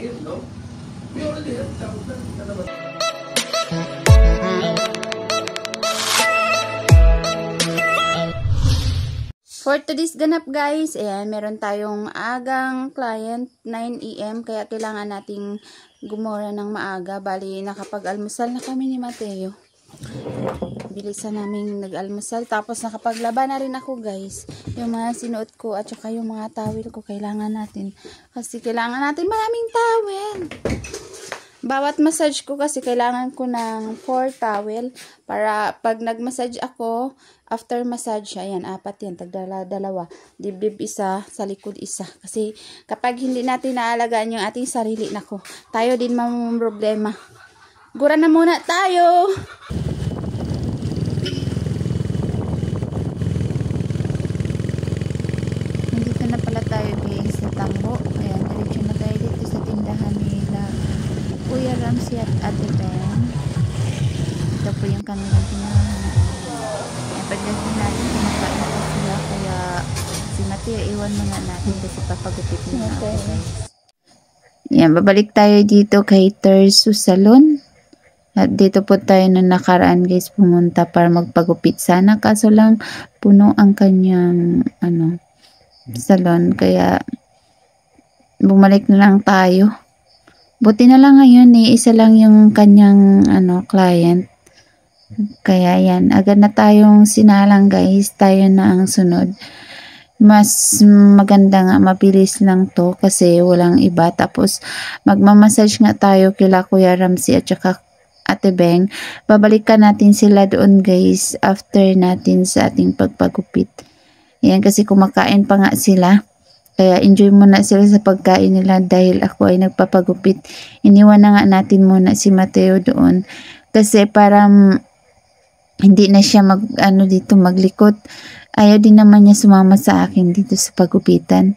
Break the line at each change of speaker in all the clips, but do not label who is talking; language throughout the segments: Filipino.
him, no? We already have thousands.
For today's ganap guys, ayan, meron tayong agang client, 9 AM, kaya kailangan nating gumora ng maaga. Bali, nakapag-almusal na kami ni Mateo. Bilisan namin nag-almusal, tapos nakapaglaba na rin ako guys. Yung mga sinuot ko at saka yung mga towel ko, kailangan natin. Kasi kailangan natin maraming towel. Bawat massage ko kasi kailangan ko ng 4 towel para pag nag-massage ako, after massage, ayan, 4 yan, tagdala-dalawa, dibdib isa, sa likod isa. Kasi kapag hindi natin naalagaan yung ating sarili, nako, tayo din problema. Gura na muna tayo! Nandito na pala tayo guys sa Tambo. Ayan, diretso na tayo dito sa tindahan nila Kuya Ramsey at Ate Ben. Ito po yung kanilang tinahan. Ayan, pagdating natin, kumakain na sila. Kaya si Mateo, iwan muna natin kasi papagupit na ako guys. Ayan, babalik tayo dito kay Tersu Salon. At dito po tayo na nakaraan guys pumunta para magpagupit sana. Kaso lang puno ang kanyang salon. Kaya bumalik na lang tayo. Buti na lang ngayon isa lang yung kanyang client. Kaya yan, agad na tayong sinalang guys, tayo na ang sunod. Mas maganda nga, mabilis lang to kasi walang iba. Tapos magmamassage nga tayo kila Kuya Ramsey at saka Ate Beng. Babalikan natin sila doon guys after natin sa ating pagpagupit. Yan, kasi kumakain pa nga sila. Kaya enjoy muna sila sa pagkain nila dahil ako ay nagpapagupit. Iniwan na nga natin muna si Mateo doon. Kasi para hindi na siya dito maglikot. Ayaw din naman niya sumama sa akin dito sa pagupitan.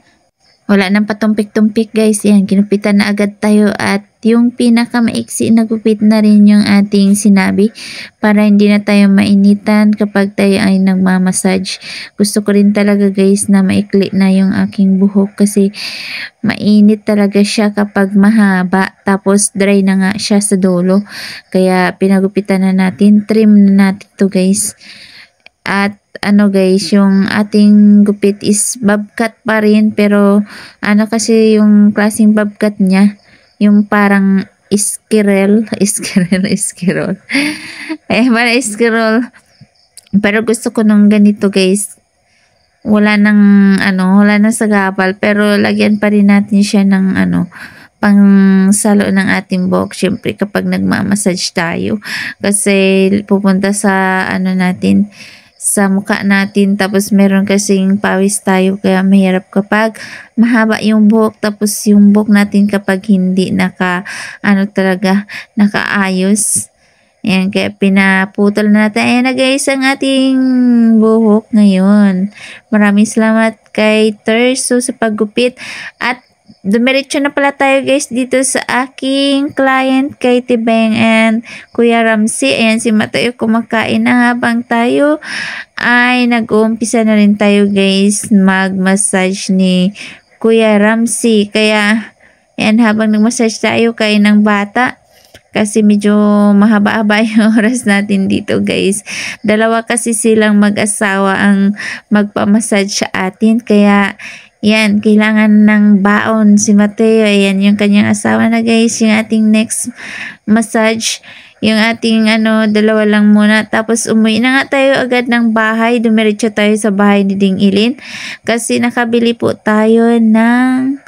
Wala nang patumpik-tumpik guys. Yan, kinupitan na agad tayo at yung pinakamaiksi na gupit na rin yung ating sinabi para hindi na tayo mainitan kapag tayo ay nagmamassage. Gusto ko rin talaga guys na maikli na yung aking buhok kasi mainit talaga siya kapag mahaba tapos dry na nga siya sa dulo. Kaya pinagupitan na natin, trim na natin to guys. At guys, yung ating gupit is bob cut pa rin pero kasi yung klaseng bob cut niya yung parang iskirel. Parang iskirel. Pero gusto ko nung ganito guys. Wala nang sagapal pero lagyan pa rin natin siya ng pang salo ng ating buhok. Syempre kapag nagmamassage tayo kasi pupunta sa natin sa mukha natin, tapos meron kasing pawis tayo kaya mahirap kapag mahaba yung buhok, tapos yung buhok natin kapag hindi nakaayos. Ayan, kaya pinaputol natin. Ayan na guys ang ating buhok ngayon. Maraming salamat kay Tersu sa paggupit. At dumiretso na pala tayo guys dito sa aking client kay Tibeng and Kuya Ramsey. Ayan, si Mateo kumakain na habang tayo ay nag-uumpisa na rin tayo guys mag-massage ni Kuya Ramsey. Kaya ayan, habang nag-massage tayo kain ng bata kasi medyo mahaba-haba yung oras natin dito guys. Dalawa kasi silang mag-asawa ang magpamassage sa atin kaya yan, kailangan ng baon si Mateo. Ayan, yung kanyang asawa na guys. Yung ating next massage. Yung ating dalawa lang muna. Tapos umuwi na nga tayo agad ng bahay. Dumiretso tayo sa bahay ni Ding Ilin. Kasi nakabili po tayo ng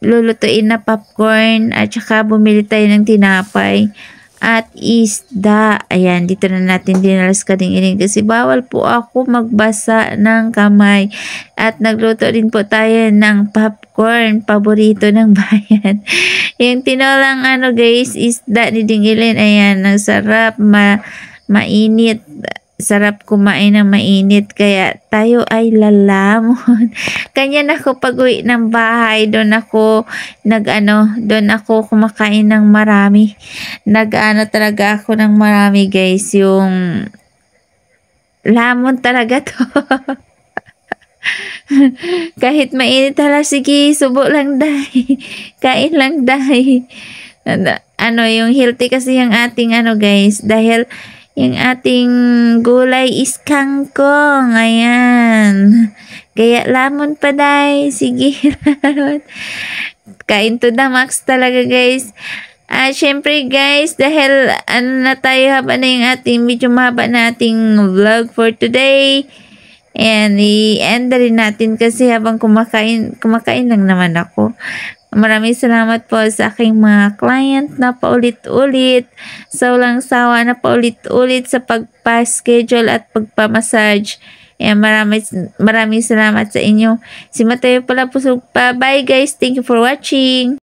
lulutuin na popcorn. At saka bumili tayo ng tinapay at isda. Ayan, dito na natin dinalas ka Ding Ilin kasi bawal po ako magbasa ng kamay. At nagluto din po tayo ng popcorn, paborito ng bayan. Yung tinolang guys, isda ni Ding Ilin. Ayan, ang sarap, mainit. Sarap kumain ng mainit kaya tayo ay lalamon. Kanya na ako pag-uwi ng bahay, doon ako kumakain ng marami. Talaga ako ng marami guys, yung lamon talaga to. Kahit mainit hala, sige, subo lang dahi. Kain lang dahi. Ano, yung healthy kasi yung ating ano guys, dahil yung ating gulay is kangkong. Ayan. Kaya lamon pa dahi. Sige. Kain to the max talaga guys. Syempre guys, dahil ano na tayo, haba na yung ating, medyo mahaba na ating vlog for today. And i-end na rin natin kasi habang kumakain lang naman ako. Maraming salamat po sa aking mga client na paulit-ulit. So lang sawa na paulit-ulit sa pagpa-schedule at pagpa-massage. Ayan, maraming salamat sa inyo. Si Mateo pala pusog pa. Bye guys. Thank you for watching.